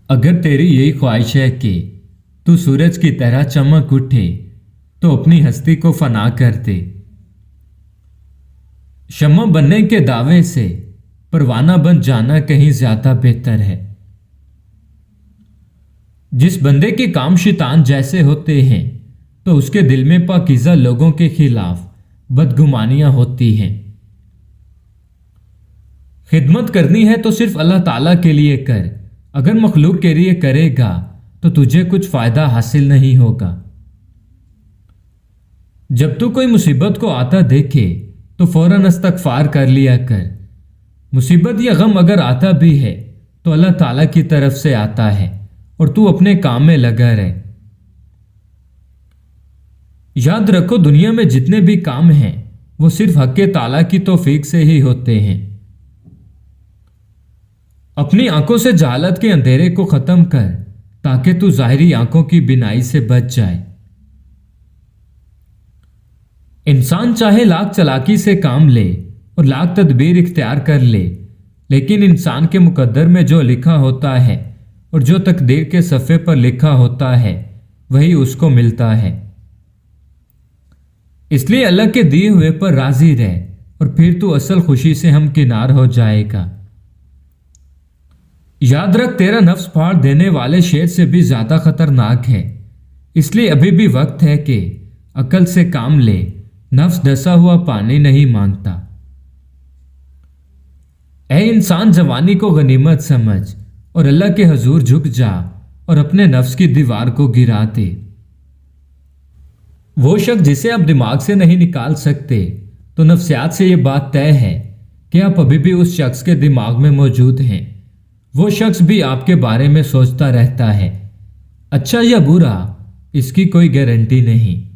अगर तेरी यही ख्वाहिश है कि तू सूरज की तरह चमक उठे तो अपनी हस्ती को फना कर दे। शम्मा बनने के दावे से परवाना बन जाना कहीं ज्यादा बेहतर है। जिस बंदे के काम शैतान जैसे होते हैं तो उसके दिल में पाकीज़ा लोगों के खिलाफ बदगुमानियां होती हैं। खिदमत करनी है तो सिर्फ अल्लाह ताला के लिए कर। अगर मखलूक के लिए करेगा तो तुझे कुछ फायदा हासिल नहीं होगा। जब तू कोई मुसीबत को आता देखे तो फौरन इस्तगफार कर लिया कर। मुसीबत या गम अगर आता भी है तो अल्लाह ताला की तरफ से आता है और तू अपने काम में लगा रहे। याद रखो, दुनिया में जितने भी काम हैं वो सिर्फ हक के ताला की तौफीक से ही होते हैं। अपनी आंखों से जहालत के अंधेरे को खत्म कर ताकि तू जाहिरी आंखों की बिनाई से बच जाए। इंसान चाहे लाख चालाकी से काम ले और लाख तदबीर इख्तियार कर ले, लेकिन इंसान के मुकद्दर में जो लिखा होता है और जो तकदीर के सफ़े पर लिखा होता है वही उसको मिलता है। इसलिए अल्लाह के दिए हुए पर राजी रह और फिर तू असल खुशी से हमकिनार हो जाएगा। याद रख, तेरा नफ्स फाड़ देने वाले शेर से भी ज्यादा खतरनाक है। इसलिए अभी भी वक्त है कि अकल से काम ले। नफ्स डसा हुआ पानी नहीं मांगता। ऐ इंसान, जवानी को गनीमत समझ और अल्लाह के हजूर झुक जा और अपने नफ्स की दीवार को गिरा दे। वो शख्स जिसे आप दिमाग से नहीं निकाल सकते, तो नफ्सियात से यह बात तय है कि आप अभी भी उस शख्स के दिमाग में मौजूद हैं। वो शख्स भी आपके बारे में सोचता रहता है, अच्छा या बुरा इसकी कोई गारंटी नहीं।